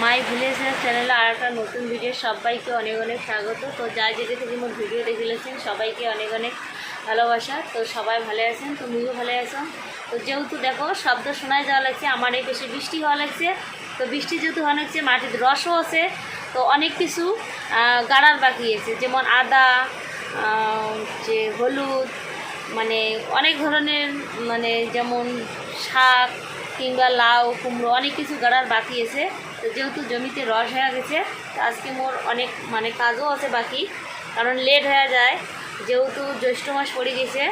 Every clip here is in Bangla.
মাই ভিলেজ চ্যানেলে আর একটা নতুন ভিডিও সবাইকে অনেক অনেক স্বাগত। তো যা যেতে থেকে মোট ভিডিও দেখেছেন সবাইকে অনেক অনেক ভালোবাসা। তো সবাই ভালো আছেন, তুমিও ভালো আছো। তো যেহেতু দেখো শব্দ শোনায় যাওয়া লাগছে, আমার এই বেশি বৃষ্টি হওয়া লাগছে। তো বৃষ্টি যেহেতু হওয়া লাগছে, মাটির রসও আছে, তো অনেক কিছু গাড়ার বাকি আছে, যেমন আদা, যে হলুদ, মানে অনেক ধরনের, মানে যেমন শাক কিংবা লাউ কুমড়ো অনেক কিছু গাড়ার বাকি আছে। তো যেহেতু জমিতে রস হয়ে গেছে, তো আজকে মোর অনেক মানে কাজও আছে বাকি, কারণ লেট হয়ে যায় যেহেতু জ্যৈষ্ঠ মাস পড়ে গেছে।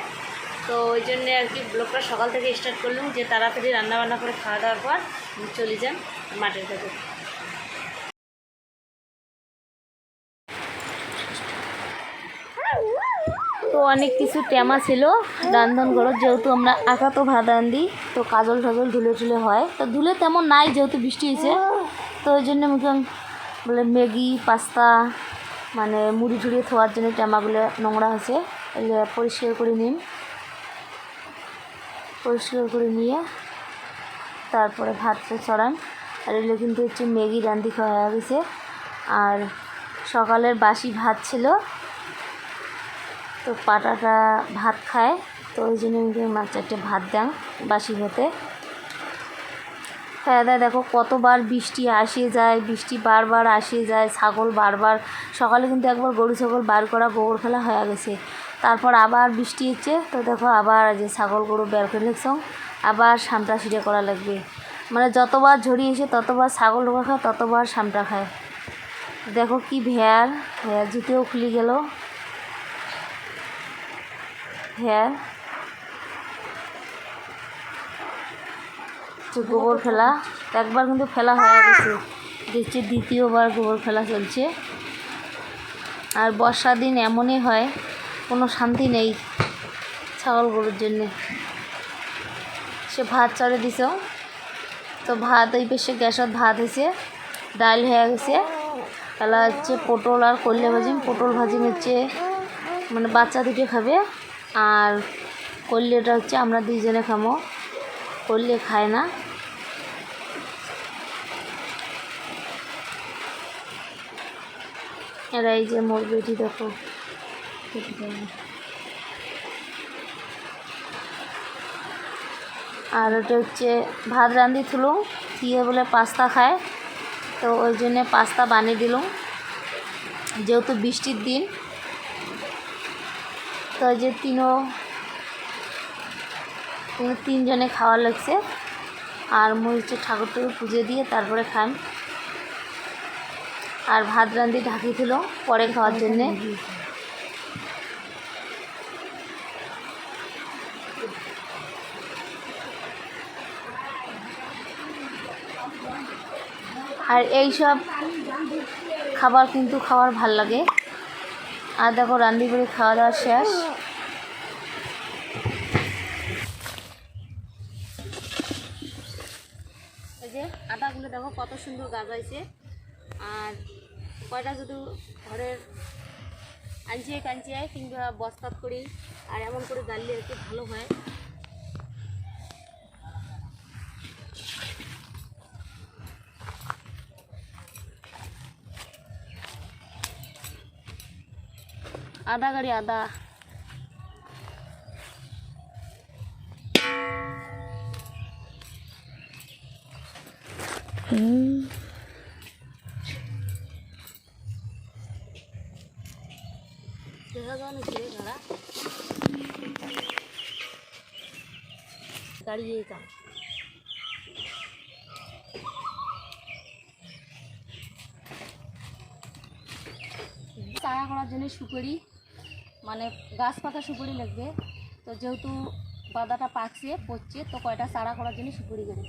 তো ওই জন্যে আর কি ব্লগটা সকাল থেকে স্টার্ট করলাম, যে তাড়াতাড়ি রান্নাবান্না করে খাওয়া দাওয়ার পর চলে যান মাঠের কাছে। তো অনেক কিছু টেমা ছিল রান্ধন ঘর, যেহেতু আমরা আঁকা তো ভাত রান্ধি, তো কাজল টাজল ধুলে টুলে হয়, তো ধুলে তেমন নাই যেহেতু বৃষ্টি হয়েছে। তো ওই জন্য মুখে বলে ম্যাগি পাস্তা মানে মুড়ি ঠুড়ি থোয়ার জন্য টেমাগুলো নোংরা আছে, এগুলো পরিষ্কার করে নিন। পরিষ্কার করে নিয়ে তারপরে ভাতটা চড়ান। আর এগুলো কিন্তু হচ্ছে ম্যাগি রান্ধি খাওয়া হয়ে গেছে, আর সকালের বাসি ভাত ছিল, তো পাটাটা ভাত খায়, তো ওই জন্য মাছ চারটে ভাত দেন বাসি ভাতে। হ্যাঁ দাদা দেখো কতবার বৃষ্টি আসিয়ে যায়, বৃষ্টি বারবার আসিয়ে যায়, ছাগল বারবার সকালে কিন্তু একবার গরু ছাগল বার করা গোবর ফেলা হয়ে গেছে, তারপর আবার বৃষ্টি হচ্ছে। তো দেখো আবার যে ছাগল গরু বের করে নিচ্ছ, আবার সামটা ছিঁড়ে করা লাগবে, মানে যতবার ঝড়ি এসে ততবার ছাগল ঢোকা খায়, ততবার সামটা খায়। দেখো কি ভ্যার ভ্যার জুতেও খুলে গেল ভ্যার। গোবর ফেলা একবার কিন্তু ফেলা হয়ে গেছে, দেখছি দ্বিতীয়বার গোবর ফেলা চলছে। আর বর্ষার দিন এমনই হয়, কোনো শান্তি নেই ছাগল গরুর জন্যে। সে ভাত চড়ে দিছ, তো ভাত ওই পেশে গ্যাসত ভাত হয়েছে, ডাল হয়ে গেছে, তাহলে হচ্ছে পটল আর করলে ভাজি। পটল ভাজি হচ্ছে মানে বাচ্চা দুটো খাবে, আর করলেটা হচ্ছে আমরা দুইজনে খাবো, করলে খায় না। এরা এই যে মোর বেটি দেখো, আর ওটা হচ্ছে ভাত রান্ধি থুলো দিয়ে বলে পাস্তা খায়, তো ওই জন্যে পাস্তা বানিয়ে দিলাম যেহেতু বৃষ্টির দিন। তো ওই যে তিনজনে খাওয়া লাগছে, আর মই হচ্ছে ঠাকুরটাকে পুজো দিয়ে তারপরে খান। আর ভাত রান্ধি ঢাকি ছিল পরে খাওয়ার জন্যে। আর এই সব খাবার কিন্তু খাওয়ার ভাল লাগে। আর দেখো রান্দি করে খাওয়া দাওয়া শেষ। এই যে আদাগুলো দেখো কত সুন্দর গাজাইছে, আর কয়টা যদি ঘরের কাঞ্চিয়ে কিংবা বস্তাত করি আর এমন করে গাললে একটু ভালো হয়। আদা গাড়ি আদা দেখা যাওয়া ছিল ঘোড়া গাড়ি এটা চারা করার জন্য সুপারি মানে গাছ পাতা সুপারি লাগবে। তো যেহেতু বাদাটা পাকছে পচছে, তো কয়টা চারা করার জন্য সুপারি করে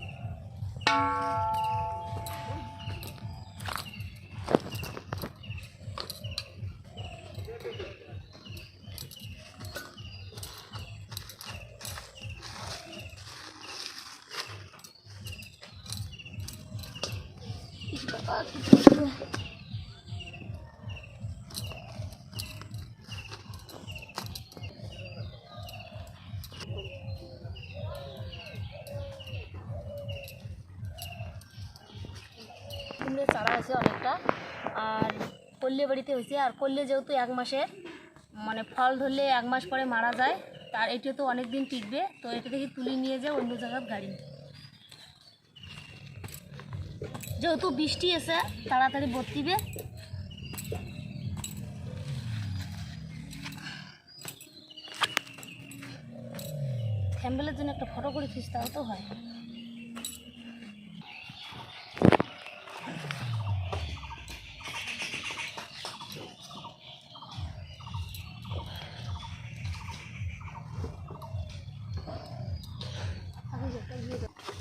কুমড়োর চারা আছে অনেকটা, আর কল্লে বাড়িতে হয়েছে। আর কল্লে যেহেতু 1 মাসের মানে ফল ধরলে 1 মাস পরে মারা যায়, তার এটা তো অনেক দিন টিকবে, তো এটা থেকে তুলে নিয়ে যায় অন্য জায়গার গাড়ি। যেহেতু বৃষ্টি এসে তাড়াতাড়ি বর্তিবে। থ্যাম্বেলের জন্য একটা ফটো করে খিস, তাও তো হয়। আগে যেটা দিয়ে দাও।